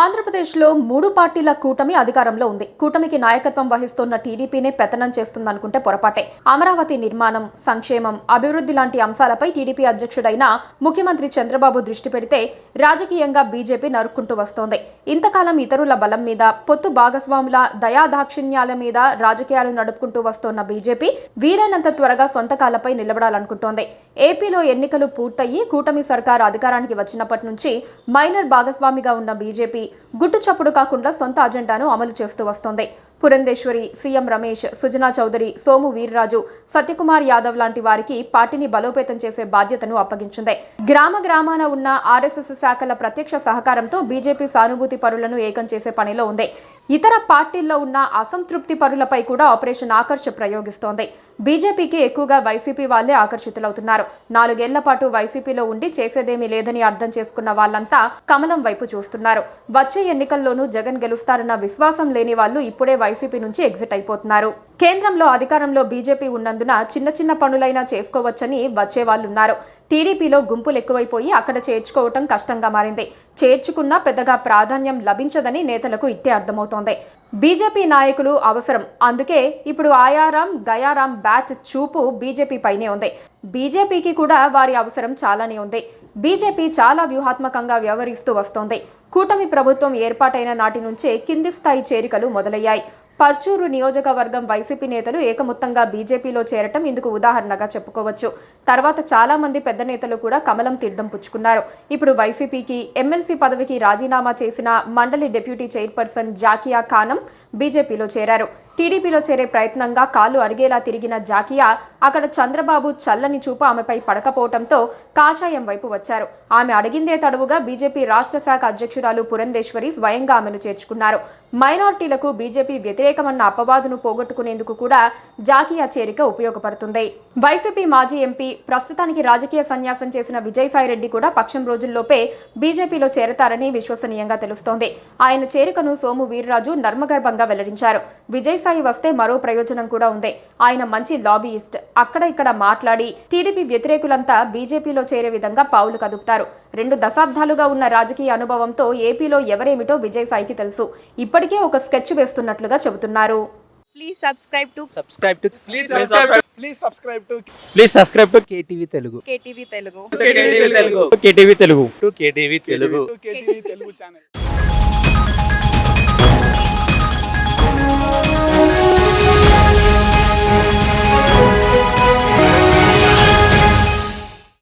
ఆంధ్రప్రదేశ్లో 3 పార్టీల కూటమి అధికారంలో ఉంది. కూటమికి నాయకత్వం వహిస్తున్న టీడీపీనే పెత్తనం చేస్తుందనుకుంటే పొరపాటే. అమరావతి నిర్మాణం, సంక్షేమం, అభివృద్ధి లాంటి అంశాలపై టీడీపీ అధ్యక్షుడైన ముఖ్యమంత్రి చంద్రబాబు దృష్టి పెడితే రాజకీయంగా బీజేపీ నరుక్కుంటూ వస్తోంది. ఇంతకాలం ఇతరుల బలం మీద, పొత్తు భాగస్వాముల దయాదాక్షిణ్యాల మీద రాజకీయాలు నడుపుకుంటూ వస్తోన్న బీజేపీ వీలైనంత త్వరగా సొంత కాళ్లపై నిలబడాలనుకుంటోంది. ఏపీలో ఎన్నికలు పూర్తయి కూటమి సర్కారు అధికారానికి వచ్చినప్పటి నుంచి మైనర్ భాగస్వామిగా ఉన్న బీజేపీ గుట్టు చప్పుడు కాకుండా సొంత అజెండాను అమలు చేస్తూ వస్తోంది. పురంధేశ్వరి, సీఎం రమేష్, సుజనా చౌదరి, సోము వీర్రాజు, సత్యకుమార్ యాదవ్ లాంటి వారికి పార్టీని బలోపేతం చేసే బాధ్యతను అప్పగించింది. గ్రామాన ఉన్న ఆర్ఎస్ఎస్ శాఖల ప్రత్యక్ష సహకారంతో బీజేపీ సానుభూతి పరులను ఏకం చేసే పనిలో ఉంది. ఇతర పార్టీల్లో ఉన్న అసంతృప్తి పరులపై కూడా ఆపరేషన్ ఆకర్ష్ ప్రయోగిస్తోంది. బీజేపీకి ఎక్కువగా వైసీపీ వాళ్లే ఆకర్షితులవుతున్నారు. 4 ఏళ్ల పాటు వైసీపీలో ఉండి చేసేదేమీ లేదని అర్థం చేసుకున్న వాళ్లంతా కమలం వైపు చూస్తున్నారు. వచ్చే ఎన్నికల్లోనూ జగన్ గెలుస్తారన్న విశ్వాసం లేని వాళ్లు ఇప్పుడే వైసీపీ నుంచి ఎగ్జిట్ అయిపోతున్నారు. కేంద్రంలో అధికారంలో బీజేపీ ఉన్నందున చిన్న పనులైనా చేసుకోవచ్చని వచ్చేవాళ్లున్నారు. టీడీపీలో గుంపులు ఎక్కువైపోయి అక్కడ చేర్చుకోవటం కష్టంగా మారింది. చేర్చుకున్నా పెద్దగా ప్రాధాన్యం లభించదని నేతలకు ఇట్టే అర్థమవుతోంది. బీజేపీ నాయకులు అవసరం. అందుకే ఇప్పుడు ఆయారాం గయారాం బ్యాచ్ చూపు బీజేపీ పైనే ఉంది. బీజేపీకి కూడా వారి అవసరం చాలానే ఉంది. బీజేపీ చాలా వ్యూహాత్మకంగా వ్యవహరిస్తూ వస్తోంది. కూటమి ప్రభుత్వం ఏర్పాటైన నాటి నుంచే కింది స్థాయి చేరికలు మొదలయ్యాయి. పర్చూరు నియోజకవర్గం వైసీపీ నేతలు ఏకమొత్తంగా బీజేపీలో చేరటం ఇందుకు ఉదాహరణగా చెప్పుకోవచ్చు. తర్వాత చాలా మంది పెద్ద నేతలు కూడా కమలం తీర్థం పుచ్చుకున్నారు. ఇప్పుడు వైసీపీకి ఎమ్మెల్సీ పదవికి రాజీనామా చేసిన మండలి డిప్యూటీ చైర్పర్సన్ జాకియా ఖానం బీజేపీలో చేరారు. టీడీపీలో చేరే ప్రయత్నంగా కాలు అరిగేలా తిరిగిన జాకియా అక్కడ చంద్రబాబు చల్లని చూపు ఆమెపై పడకపోవడంతో కాషాయం వైపు వచ్చారు. ఆమె అడిగిందే తడవుగా బీజేపీ రాష్ట్ర శాఖ అధ్యక్షురాలు పురంధేశ్వరి స్వయంగా ఆమెను చేర్చుకున్నారు. మైనార్టీలకు బీజేపీ వ్యతిరేకమన్న అపవాదును పోగొట్టుకునేందుకు కూడా జాకియా చేరిక ఉపయోగపడుతుంది. వైసీపీ మాజీ ఎంపీ, ప్రస్తుతానికి రాజకీయ సన్యాసం చేసిన విజయసాయిరెడ్డి కూడా పక్షం రోజుల్లోపే బీజేపీలో చేరతారని విశ్వసనీయంగా తెలుస్తోంది. ఆయన చేరికను సోము వీర్రాజు నర్మగర్భంగా వెల్లడించారు. విజయసాయి వస్తే మరో ప్రయోజనం కూడా ఉంది. ఆయన మంచి లాబీయిస్ట్. అక్కడ ఇక్కడ మాట్లాడి టీడీపీ వ్యతిరేకులంతా బీజేపీలో చేరే విధంగా పావులు కదుపుతారు. 2 దశాబ్దాలుగా ఉన్న రాజకీయ అనుభవంతో ఏపీలో ఎవరేమిటో విజయసాయికి తెలుసు. ఇప్పటికే ఒక స్కెచ్ వేస్తున్నట్లుగా చెబుతున్నారు. Please subscribe to KTV Telugu. KTV Telugu. KTV Telugu channel.